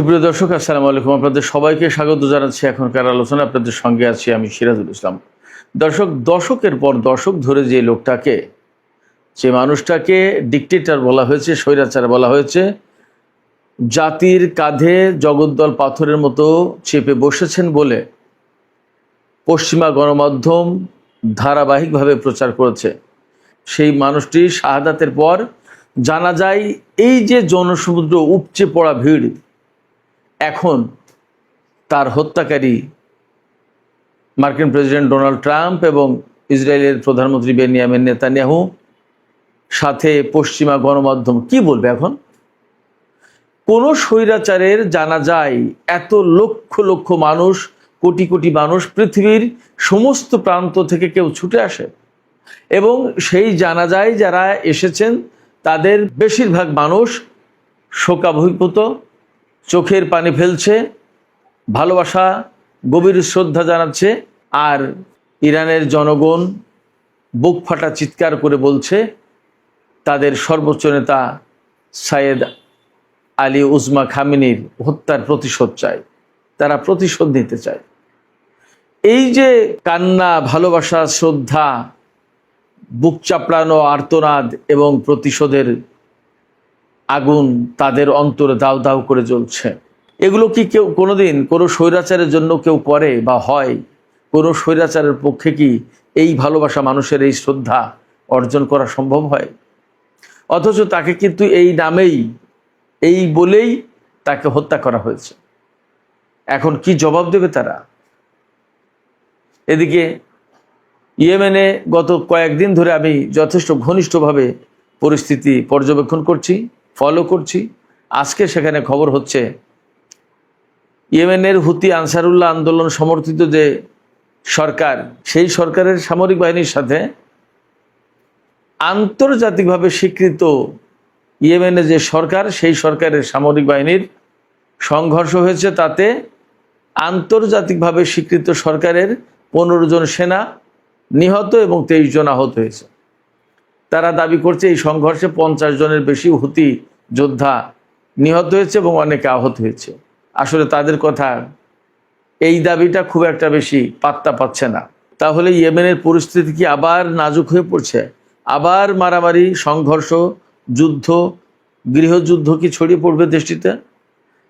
সুপ্রিয় দর্শক, আসসালামু আলাইকুম। আপনাদের সবাইকে স্বাগত জানাচ্ছি এখনকার আলোচনা। আপনাদের সঙ্গে আছি আমি সিরাজুল ইসলাম। দর্শক, দশকের পর দশক ধরে যে মানুষটাকে ডিকটেটর বলা হয়েছে, স্বৈরাচার বলা হয়েছে, জাতির কাঁধে জগদ্দল পাথরের মতো চেপে বসেছেন বলে পশ্চিমা গণমাধ্যম ধারাবাহিকভাবে প্রচার করেছে, সেই মানুষটি শাহাদাতের পর জানা যায় এই যে জনসমুদ্র উপচে পড়া ভিড়, এখন তার হত্যাকারী মার্কিন প্রেসিডেন্ট ডোনাল্ড ট্রাম্প এবং ইসরায়েলের প্রধানমন্ত্রী বেনিয়ামিন নেতানিয়াহু, সাথে পশ্চিমা গণমাধ্যম কি বলবে? এখন কোন স্বৈরাচারের জানা যায় এত লক্ষ লক্ষ মানুষ, কোটি কোটি মানুষ পৃথিবীর সমস্ত প্রান্ত থেকে কেউ ছুটে আসে, এবং সেই জানাজায় যারা এসেছেন তাদের বেশিরভাগ মানুষ শোকাভিভূত, চোখের পানি ফেলছে, ভালোবাসা, গভীর শ্রদ্ধা জানাচ্ছে। আর ইরানের জনগণ বুক ফাটা চিৎকার করে বলছে তাদের সর্বোচ্চ নেতা সাইয়েদ আলী উজমা খামেনির হত্যার প্রতিশোধ চায়, তারা প্রতিশোধ নিতে চায়। এই যে কান্না, ভালোবাসা, শ্রদ্ধা, বুক চাপড়ানো আর্তনাদ এবং প্রতিশোধের আগুন তাদের অন্তরে দাউ দাউ করে জ্বলছে, এগুলো কি কেউ কোনোদিন কোনো স্বৈরাচারের জন্য কেউ করে বা হয়? কোনো স্বৈরাচারের পক্ষে কি এই ভালোবাসা, মানুষের এই শ্রদ্ধা অর্জন করা সম্ভব হয়? অথচ তাকে কিন্তু এই নামেই, এই বলেই তাকে হত্যা করা হয়েছে। এখন কি জবাব দেবে তারা? এদিকে ইয়েমেনে গত কয়েকদিন ধরে আমি যথেষ্ট ঘনিষ্ঠভাবে পরিস্থিতি পর্যবেক্ষণ করছি, ফলো করছি। আজকে সেখানে খবর হচ্ছে ইয়েমেনের হুতি আনসারুল্লাহ আন্দোলন সমর্থিত যে সরকার, সেই সরকারের সামরিক বাহিনীর সাথে আন্তর্জাতিকভাবে স্বীকৃত ইয়েমেনের যে সরকার, সেই সরকারের সামরিক বাহিনীর সংঘর্ষ হয়েছে। তাতে আন্তর্জাতিকভাবে স্বীকৃত সরকারের 15 জন সেনা নিহত এবং 23 জন আহত হয়েছে। তারা দাবি করছে এই সংঘর্ষে 50 জনের বেশি হুতি যোদ্ধা নিহত হয়েছে এবং অনেকে আহত হয়েছে। আসলে তাদের কথা, এই দাবিটা খুব একটা বেশি পাত্তা পাচ্ছে না। তাহলে ইয়েমেনের পরিস্থিতি কি আবার নাজুক হয়ে পড়ছে? আবার মারামারি, সংঘর্ষ, যুদ্ধ, গৃহযুদ্ধ কি ছড়িয়ে পড়বে দেশটিতে?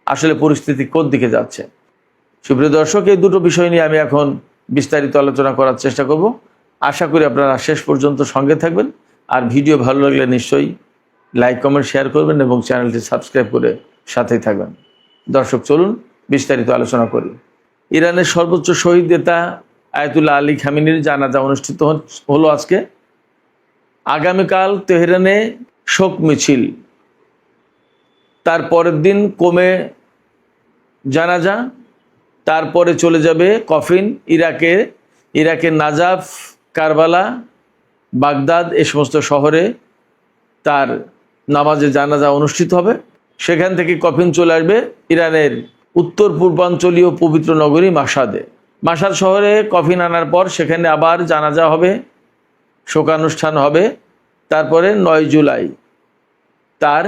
আসলে পরিস্থিতি কোন দিকে যাচ্ছে? সুপ্রিয় দর্শক, এই দুটো বিষয় নিয়ে আমি এখন বিস্তারিত আলোচনা করার চেষ্টা করব। আশা করি আপনারা শেষ পর্যন্ত সঙ্গে থাকবেন। আর ভিডিও ভালো লাগলে নিশ্চয়ই লাইক, কমেন্ট, শেয়ার করবেন এবং চ্যানেলটি সাবস্ক্রাইব করে সাথেই থাকবেন। দর্শক, চলুন বিস্তারিত আলোচনা করি। ইরানের সর্বোচ্চ শহীদ নেতা আয়াতুল্লাহ আলী খামেনির জানাজা অনুষ্ঠিত হলো আজকে। আগামীকাল তেহরানে শোক মিছিল, তার পরের দিন কোমে জানাজা, তারপরে চলে যাবে কফিন ইরাকের নাজাফ, কারবালা, বাগদাদ, এই সমস্ত শহরে তার নামাজে জানাজা অনুষ্ঠিত হবে। সেখান থেকে কফিন চলে আসবে ইরানের উত্তর পূর্বাঞ্চলীয় পবিত্র নগরী মাশহাদে। মাশহাদ শহরে কফিন আনার পর সেখানে আবার জানাজা হবে, শোকানুষ্ঠান হবে। তারপরে 9 জুলাই তার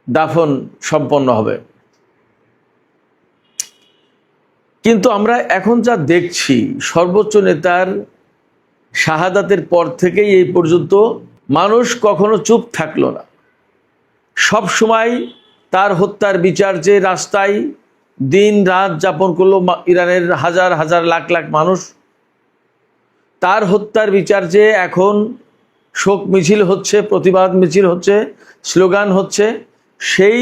দাফন সম্পন্ন হবে। কিন্তু আমরা এখন যা দেখছি, সর্বোচ্চ নেতার শাহাদাতের পর থেকেই এই পর্যন্ত মানুষ কখনো চুপ থাকলো না। সব সময় তার হত্যার বিচার চেয়ে রাস্তায় দিন রাত যাপন করলো ইরানের হাজার হাজার লাখ লাখ মানুষ। তার হত্যার বিচার চেয়ে এখন শোক মিছিল হচ্ছে, প্রতিবাদ মিছিল হচ্ছে, স্লোগান হচ্ছে। সেই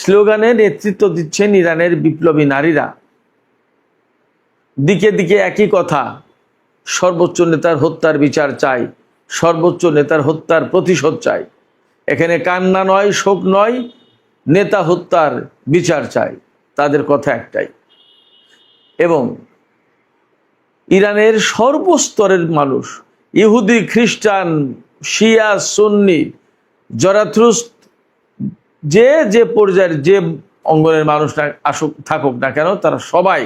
স্লোগানে নেতৃত্ব দিচ্ছেন ইরানের বিপ্লবী নারীরা। দিকে দিকে একই কথা, সর্বোচ্চ নেতার হত্যার বিচার চাই, সর্বোচ্চ নেতার হত্যার প্রতিশোধ চাই। এখানে কান্না নয়, শোক নয়, নেতা হত্যার বিচার চাই। তাদের কথা একটাই। এবং ইরানের সর্বস্তরের মানুষ, ইহুদি, খ্রিস্টান, শিয়া, সুন্নি, জরাথ্রুস্ট, যে যে পর্যায়ের যে অঙ্গনের মানুষ থাকুক না কেন, তারা সবাই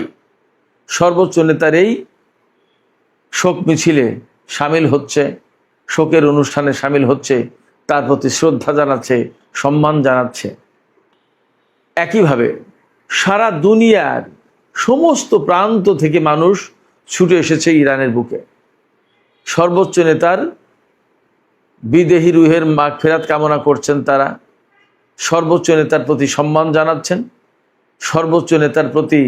সর্বোচ্চ নেতার এই শোক মিছিলে সামিল হচ্ছে, শোকের অনুষ্ঠানে সামিল হচ্ছে, তার প্রতি শ্রদ্ধা জানাচ্ছে, সম্মান জানাচ্ছে। একইভাবে সারা দুনিয়ার সমস্ত প্রান্ত থেকে মানুষ ছুটে এসেছে ইরানের বুকে। সর্বোচ্চ নেতার বিদেহী রুহের মাগফিরাত কামনা করছেন তারা, সর্বোচ্চ নেতার প্রতি সম্মান জানাচ্ছেন, সর্বোচ্চ নেতার প্রতি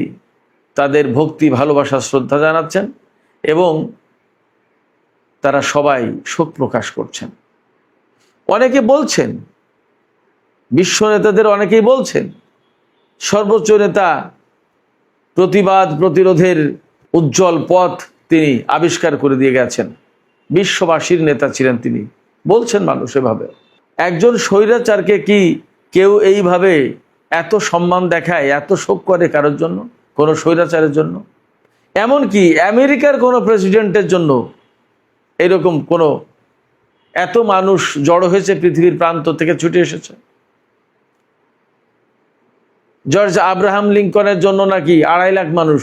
তাদের ভক্তি, ভালোবাসা, শ্রদ্ধা জানাচ্ছেন এবং তারা সবাই শোক প্রকাশ করছেন। অনেকে বলছেন, বিশ্ব নেতাদের অনেকেই বলছেন, সর্বোচ্চ নেতা প্রতিবাদ প্রতিরোধের উজ্জ্বল পথ তিনি আবিষ্কার করে দিয়ে গেছেন, বিশ্ববাসীর নেতা ছিলেন তিনি, বলছেন মানুষ এভাবে। একজন স্বৈরাচারকে কি কেউ এইভাবে এত সম্মান দেখায়, এত শোক করে কারোর জন্য, কোনো স্বৈরাচারের জন্য? এমনকি আমেরিকার কোনো প্রেসিডেন্টের জন্য এরকম কোনো এত মানুষ জড়ো হয়েছে, পৃথিবীর প্রান্ত থেকে ছুটে এসেছে? জর্জ আব্রাহাম লিঙ্কনের জন্য নাকি 2.5 লাখ মানুষ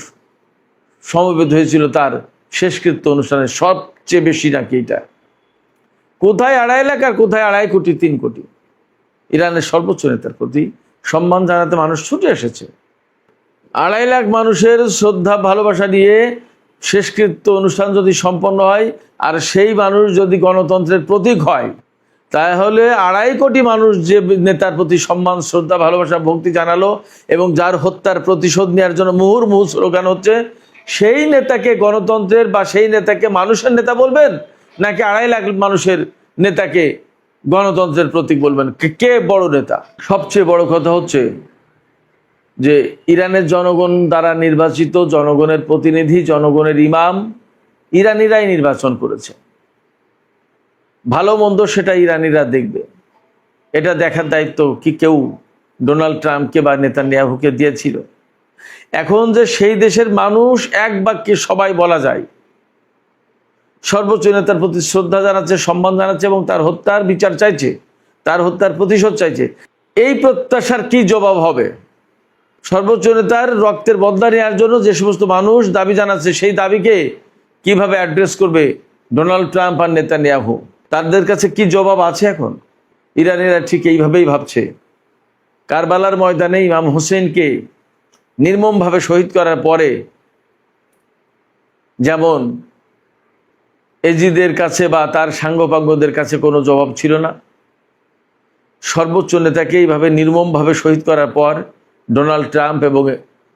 সমবেত হয়েছিল তার শেষকৃত্য অনুষ্ঠানে, সবচেয়ে বেশি নাকি এটা। কোথায় 2.5 লাখ আর কোথায় 2.5 কোটি, 3 কোটি? ইরানের সর্বোচ্চ নেতার প্রতি সম্মান জানাতে মানুষ ছুটে এসেছে। 2.5 লাখ মানুষের শ্রদ্ধা ভালোবাসা দিয়ে শেষকৃত্য অনুষ্ঠান যদি সম্পন্ন হয়, আর সেই মানুষ যদি গণতন্ত্রের প্রতীক হয়, তাহলে 2.5 কোটি মানুষ যে নেতার প্রতি সম্মান, শ্রদ্ধা, ভালোবাসা, ভক্তি জানালো এবং যার হত্যার প্রতিশোধ নেওয়ার জন্য মুহুর্মুহু স্লোগান হচ্ছে, সেই নেতাকে গণতন্ত্রের বা সেই নেতাকে মানুষের নেতা বলবেন, নাকি 2.5 লাখ মানুষের নেতাকে গণতন্ত্রের প্রতীক বলবেন? কে বড় নেতা? সবচেয়ে বড় কথা হচ্ছে যে ইরানের জনগণ দ্বারা নির্বাচিত, জনগণের প্রতিনিধি, জনগণের ইমাম ইরানিরাই নির্বাচন করেছে। ভালো মন্দ সেটা ইরানিরা দেখবে। এটা দেখার দায়িত্ব কি কেউ ডোনাল্ড ট্রাম্পকে বা নেতানিয়াহুকে দিয়েছিল? এখন যে সেই দেশের মানুষ এক বাক্যে সবাই বলা যায় সর্বোচ্চ নেতার প্রতি শ্রদ্ধা জানাচ্ছে, সম্মান জানাচ্ছে এবং তার হত্যার বিচার চাইছে, তার হত্যার প্রতিশোধ চাইছে, এই প্রত্যাশার কি জবাব হবে? সর্বোচ্চ নেতার রক্তের বদলা নেওয়ার জন্য যে সমস্ত মানুষ দাবি জানাচ্ছে, সেই দাবিকে কিভাবে অ্যাড্রেস করবে ডোনাল্ড ট্রাম্প আর নেতানিয়াহু? তাদের কাছে কি জবাব আছে? এখন ইরানিরা ঠিক এইভাবেই ভাবছে। কারবালার ময়দানে ইমাম হোসেনকে নির্মমভাবে শহীদ করার পরে যেমন এজিদের কাছে বা তার সাঙ্গপাঙ্গদের কাছে কোনো জবাব ছিল না, সর্বোচ্চ নেতাকে এইভাবে নির্মমভাবে শহীদ করার পর ডোনাল্ড ট্রাম্প এবং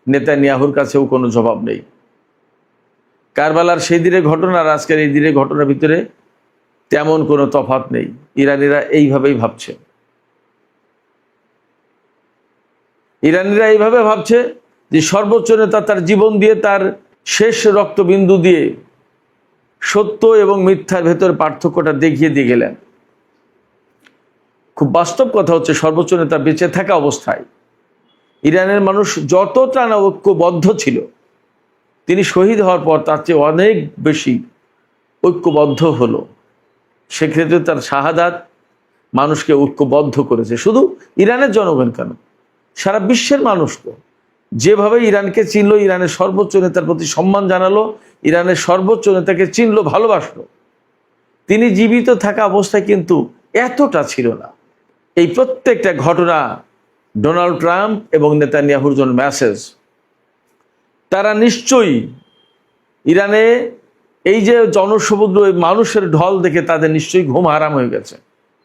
নেতানিয়াহুর কাছেও কোনো জবাব নেই। কারবালার সেই দিনের ঘটনা আর আজকের এই দিনের ঘটনার ভিতরে তেমন কোনো তফাৎ নেই। ইরানিরা এইভাবেই ভাবছে। ইরানিরা এইভাবে ভাবছে যে সর্বোচ্চ নেতা তার জীবন দিয়ে, তার শেষ রক্তবিন্দু দিয়ে সত্য এবং মিথ্যার ভেতর পার্থক্যটা দেখিয়ে দিয়ে গেলেন। খুব বাস্তব কথা হচ্ছে, সর্বোচ্চ নেতা বেঁচে থাকা অবস্থায় ইরানের মানুষ যতটা না ঐক্যবদ্ধ ছিল, তিনি শহীদ হওয়ার পর তার চেয়ে অনেক বেশি ঐক্যবদ্ধ হলো। সেক্ষেত্রে তার শাহাদাত মানুষকে ঐক্যবদ্ধ করেছে। শুধু ইরানের জনগণ কেন, সারা বিশ্বের মানুষ তো যেভাবে ইরানকে চিনল, ইরানের সর্বোচ্চ নেতার প্রতি সম্মান জানালো, ইরানের সর্বোচ্চ নেতাকে চিনল, ভালোবাসলো, তিনি জীবিত থাকা অবস্থায় কিন্তু এতটা ছিল না। এই প্রত্যেকটা ঘটনা ডোনাল্ড ট্রাম্প এবং নেতানিয়াহুর জন্য মেসেজ। তারা নিশ্চয়ই ইরানে এই যে জনসমুদ্র, মানুষের ঢল দেখে তাদের নিশ্চয়ই ঘুম হারাম হয়ে গেছে,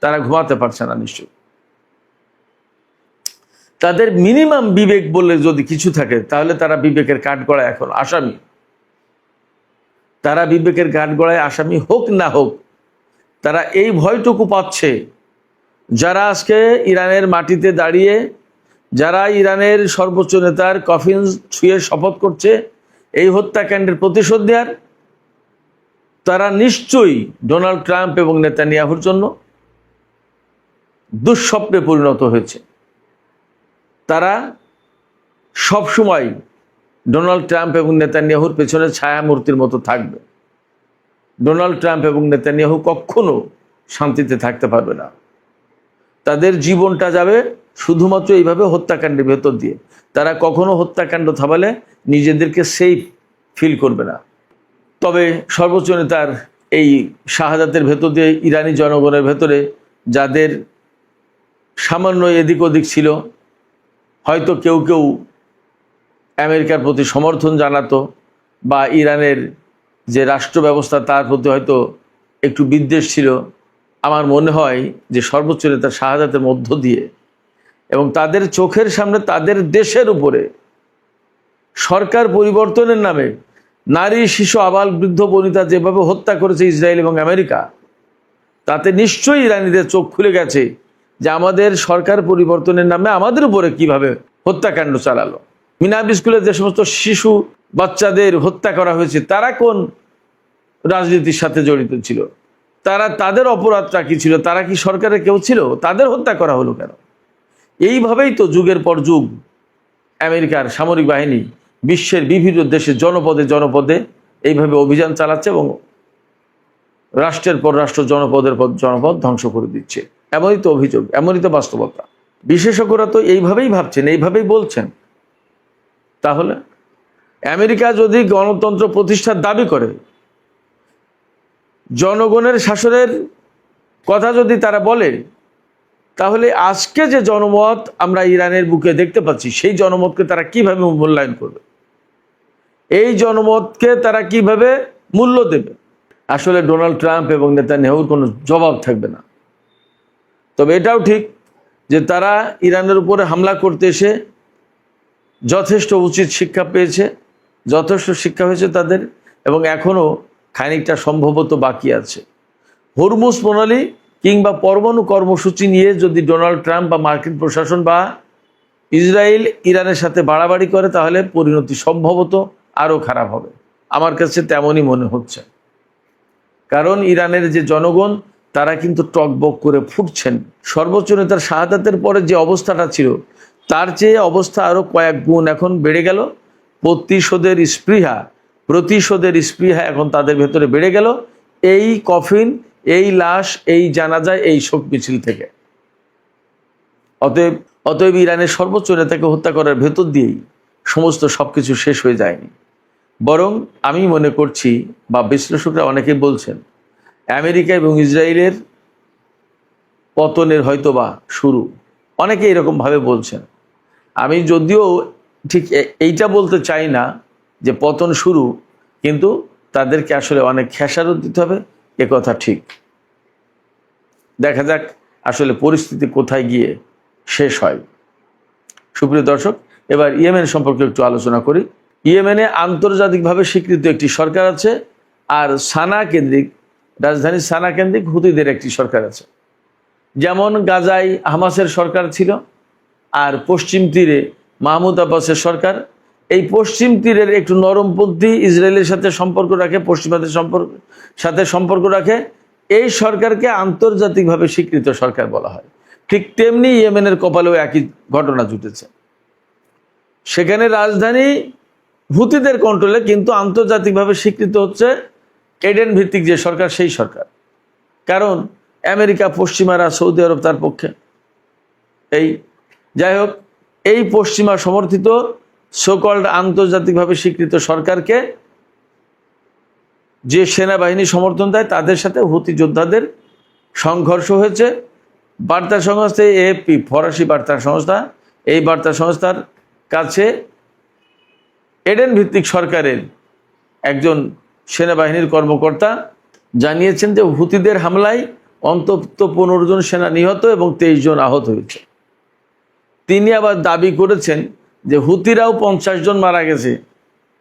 তারা ঘুমাতে পারছে না। নিশ্চয়ই তাদের মিনিমাম বিবেক বলে যদি কিছু থাকে, তাহলে তারা বিবেকের কাঠগড়ায় এখন আসামি। তারা বিবেকের কাঠগড়ায় আসামি হোক না হোক, তারা এই ভয়টুকু পাচ্ছে, যারা আজকে ইরানের মাটিতে দাঁড়িয়ে, যারা ইরানের সর্বোচ্চ নেতার কফিন ছুঁয়ে শপথ করছে এই হত্যাকাণ্ডের প্রতিশোধ নেওয়ার, তারা নিশ্চয়ই ডোনাল্ড ট্রাম্প এবং নেতানিয়াহুর জন্য দুঃস্বপ্নে পরিণত হয়েছে। তারা সবসময় ডোনাল্ড ট্রাম্প এবং নেতানিয়াহুর পেছনে ছায়ামূর্তির মতো থাকবে। ডোনাল্ড ট্রাম্প এবং নেতানিয়াহু কখনো শান্তিতে থাকতে পারবে না। তাদের জীবনটা যাবে শুধুমাত্র এইভাবে হত্যাকাণ্ডের ভেতর দিয়ে। তারা কখনো হত্যাকাণ্ড থামালে নিজেদেরকে সেফ ফিল করবে না। তবে সর্বোচ্চ নেতার এই শাহাদাতের ভেতর দিয়ে ইরানি জনগণের ভেতরে যাদের সামান্য এদিক ওদিক ছিল, হয়তো কেউ কেউ আমেরিকার প্রতি সমর্থন জানাতো বা ইরানের যে রাষ্ট্র ব্যবস্থা তার প্রতি হয়তো একটু বিদ্বেষ ছিল। আমার মনে হয় যে সর্বোচ্চ নেতা শাহাদাতের মধ্য দিয়ে এবং তাদের চোখের সামনে তাদের দেশের উপরে সরকার পরিবর্তনের নামে নারী, শিশু, আবাল, বৃদ্ধ, বনিতা যেভাবে হত্যা করেছে ইসরায়েল এবং আমেরিকা, তাতে নিশ্চয়ই ইরানিদের চোখ খুলে গেছে যে আমাদের সরকার পরিবর্তনের নামে আমাদের উপরে কিভাবে হত্যাকাণ্ড চালালো। মিনাবি স্কুলে যে সমস্ত শিশু বাচ্চাদের হত্যা করা হয়েছে তারা কোন রাজনীতির সাথে জড়িত ছিল, তাদের অপরাধটা কি ছিল, তারা কি সরকারের কেউ ছিল, তাদের হত্যা করা হলো কেন? এইভাবেই তো যুগের পর যুগ আমেরিকার সামরিক বাহিনী বিশ্বের বিভিন্ন দেশে জনপদে জনপদে এইভাবে অভিযান চালাচ্ছে এবং রাষ্ট্রের পর রাষ্ট্র, জনপদের পর জনপদ ধ্বংস করে দিচ্ছে। এমনই তো অভিযোগ, এমনই তো বাস্তবতা। বিশেষজ্ঞরা তো এইভাবেই ভাবছেন, এইভাবেই বলছেন। তাহলে আমেরিকা যদি গণতন্ত্র প্রতিষ্ঠার দাবি করে, জনগণের শাসনের কথা যদি তারা বলে, তাহলে আজকে যে জনমত আমরা ইরানের বুকে দেখতে পাচ্ছি সেই জনমতকে তারা কিভাবে মূল্যায়ন করবে? এই জনমতকে তারা কিভাবে মূল্য দেবে? আসলে ডোনাল্ড ট্রাম্প এবং নেতানিয়াহুর কোনো জবাব থাকবে না। তবে এটাও ঠিক যে তারা ইরানের উপরে হামলা করতে এসে যথেষ্ট উচিত শিক্ষা পেয়েছে, যথেষ্ট শিক্ষা হয়েছে তাদের, এবং এখনও খানিকটা সম্ভবত বাকি আছে। হরমুজ প্রণালী কিংবা পরমাণু কর্মসূচি নিয়ে যদি ডোনাল্ড ট্রাম্প বা মার্কিন প্রশাসন বা ইসরায়েল ইরানের সাথে বাড়াবাড়ি করে, তাহলে পরিণতি সম্ভবত আরও খারাপ হবে। আমার কাছে তেমনই মনে হচ্ছে। কারণ ইরানের যে জনগণ তারা কিন্তু টকবক করে ফুটছেন। সর্বোচ্চ নেতার শাহাদাতের পরে যে অবস্থাটা ছিল তার চেয়ে অবস্থা আরও কয়েক গুণ এখন বেড়ে গেল। প্রতিশোধের স্পৃহা এখন তাদের ভেতরে বেড়ে গেল এই কফিন, এই লাশ, এই জানাজায়, এই শোক মিছিল থেকে। অতএব ইরানের সর্বোচ্চ নেতাকে হত্যা করার ভেতর দিয়েই সমস্ত সবকিছু শেষ হয়ে যায়নি, বরং আমি মনে করছি বা বিশ্লেষকরা অনেকেই বলছেন আমেরিকা এবং ইসরায়েলের পতনের হয়তোবা শুরু। অনেকে এরকমভাবে বলছেন। আমি যদিও ঠিক এইটা বলতে চাই না যে পতন শুরু, কিন্তু তাদেরকে আসলে অনেক খেসারত দিতে হবে, এ কথা ঠিক। দেখা যাক আসলে পরিস্থিতি কোথায় গিয়ে শেষ হয়। সুপ্রিয় দর্শক, এবার ইয়েমেন সম্পর্কে একটু আলোচনা করি। ইয়েমেনে আন্তর্জাতিকভাবে স্বীকৃত একটি সরকার আছে, আর রাজধানী সানা কেন্দ্রিক হুতিদের একটি সরকার আছে। যেমন গাজায় হামাসের সরকার ছিল, আর পশ্চিম তীরে মাহমুদ আব্বাসের সরকার। এই পশ্চিম তীরের একটু নরমপন্থী ইসরায়েলের সাথে সম্পর্ক রাখে, পশ্চিমাদের সাথে সম্পর্ক রাখে, এই সরকারকে আন্তর্জাতিকভাবে স্বীকৃত সরকার বলা হয়। ঠিক তেমনি ইয়েমেনের কপালেও একই ঘটনা ঘটেছে। সেখানে রাজধানী হুতিদের কন্ট্রোলে, কিন্তু আন্তর্জাতিকভাবে স্বীকৃত হচ্ছে এডেন ভিত্তিক যে সরকার, সেই সরকার। কারণ আমেরিকা, পশ্চিমারা, সৌদি আরব তার পক্ষে। যাই হোক, এই পশ্চিমা সমর্থিত সোকল্ড আন্তর্জাতিকভাবে স্বীকৃত সরকারকে যে সেনাবাহিনী সমর্থন দেয় তাদের সাথে হুতি যোদ্ধাদের সংঘর্ষ হয়েছে। বার্তা সংস্থা এএফপি, ফরাসি বার্তা সংস্থা, এই বার্তা সংস্থার কাছে এডেন ভিত্তিক সরকারের একজন সেনাবাহিনীর কর্মকর্তা জানিয়েছেন যে হুতিদের হামলায় অন্তত 15 জন সেনা নিহত এবং 23 জন আহত হয়েছে। তিনি আবার দাবি করেছেন যে হুতিরাও 50 জন মারা গেছে,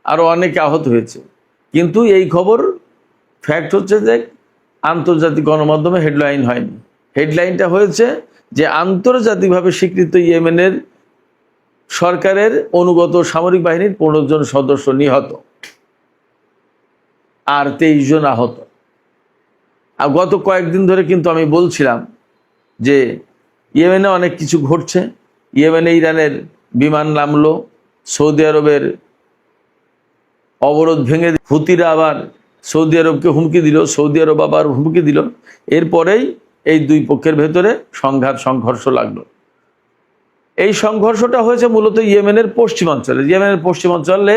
আরও অনেকে আহত হয়েছে। কিন্তু এই খবর ফ্যাক্ট হচ্ছে যে আন্তর্জাতিক গণমাধ্যমে হেডলাইন হয়নি। হেডলাইনটা হয়েছে যে আন্তর্জাতিকভাবে স্বীকৃত ইয়েমেনের সরকারের অনুগত সামরিক বাহিনীর 15 জন সদস্য নিহত আর 23 জন আহত। আর গত কয়েকদিন ধরে কিন্তু আমি বলছিলাম যে ইয়েমেনে অনেক কিছু ঘটছে। ইয়েমেনে ইরানের বিমান নামলো, সৌদি আরবের অবরোধ ভেঙে হুতিরা আবার সৌদি আরবকে হুমকি দিল, সৌদি আরব আবার হুমকি দিল। এরপরেই এই দুই পক্ষের ভেতরে সংঘর্ষ লাগলো। এই সংঘর্ষটা হয়েছে মূলত ইয়েমেনের পশ্চিমাঞ্চলে। ইয়েমেনের পশ্চিমাঞ্চলে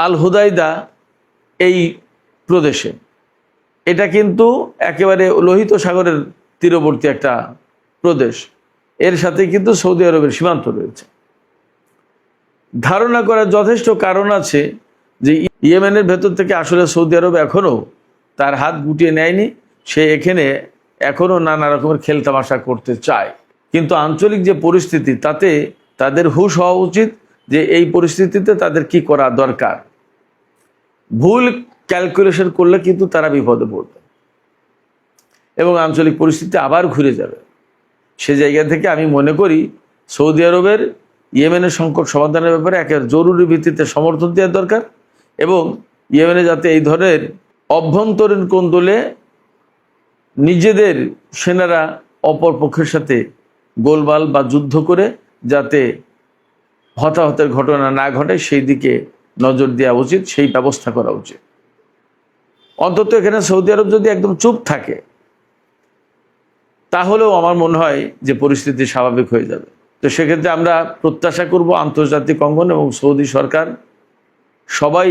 আল হুদাইদা এই প্রদেশে। এটা কিন্তু একেবারে লোহিত সাগরের তীরবর্তী একটা প্রদেশ। এর সাথে কিন্তু সৌদি আরবের সীমান্ত রয়েছে। ধারণা করার যথেষ্ট কারণ আছে যে ইয়েমেনের ভেতর থেকে আসলে সৌদি আরব এখনও তার হাত গুটিয়ে নেয়নি। সে এখানে এখনও নানা রকমের খেলতামাশা করতে চায়, কিন্তু আঞ্চলিক যে পরিস্থিতি তাতে তাদের হুঁশ হওয়া উচিত যে এই পরিস্থিতিতে তাদের কি করা দরকার। ভুল ক্যালকুলেশন করলে কিন্তু তারা বিপদে পড়বে এবং আঞ্চলিক পরিস্থিতি আবার ঘুরে যাবে। সে জায়গা থেকে আমি মনে করি সৌদি আরবের ইয়েমেনের সংকট সমাধানের ব্যাপারে একের জরুরি ভিত্তিতে সমর্থন দেওয়ার দরকার এবং ইয়েমেনে যাতে এই ধরনের অভ্যন্তরীণ কোন্দলে নিজেদের সেনারা অপর পক্ষের সাথে গোলমাল বা যুদ্ধ করে যাতে হতাহতের ঘটনা না ঘটে সেই দিকে নজর দেওয়া উচিত, সেই ব্যবস্থা করা উচিত। অন্তত এখানে সৌদি আরব যদি একদম চুপ থাকে তাহলেও আমার মনে হয় যে পরিস্থিতি স্বাভাবিক হয়ে যাবে। তো সেক্ষেত্রে আমরা প্রত্যাশা করব আন্তর্জাতিক অঙ্গন এবং সৌদি সরকার সবাই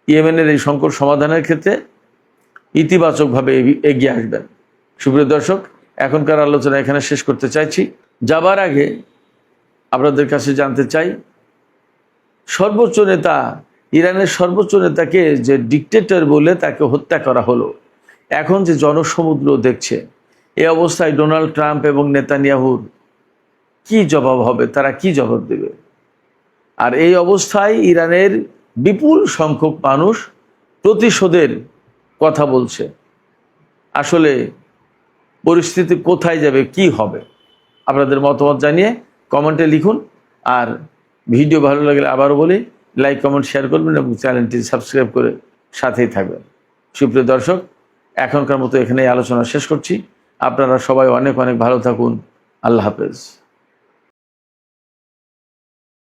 ইয়েমেনের এই সংকট সমাধানের ক্ষেত্রে ইতিবাচকভাবে এগিয়ে আসবেন। সুপ্রিয় দর্শক, এখনকার আলোচনা এখানে শেষ করতে চাইছি। যাবার আগে আপনাদের কাছে জানতে চাই, সর্বোচ্চ নেতা, ইরানের সর্বোচ্চ নেতাকে যে ডিক্টেটর বলে তাকে হত্যা করা হলো, এখন যে জনসমুদ্র দেখছে, এই অবস্থায় ডোনাল্ড ট্রাম্প এবং নেতানিয়াহুর কি জবাব হবে? তারা কি জবাব দেবে? আর এই অবস্থায় ইরানের বিপুল সংখ্যক মানুষ প্রতিশোধের কথা বলছে। আসলে পরিস্থিতি কোথায় যাবে, কি হবে? আপনাদের মতামত জানিয়ে কমেন্টে লিখুন। আর ভিডিও ভালো লাগলে আবারও বলি, লাইক কমেন্ট শেয়ার করবেন এবং চ্যানেলটি সাবস্ক্রাইব করে সাথেই থাকবেন। সুপ্রিয় দর্শক, এখনকার মতো এখানেই আলোচনা শেষ করছি। আপনারা সবাই অনেক অনেক ভালো থাকুন। আল্লাহ হাফেজ।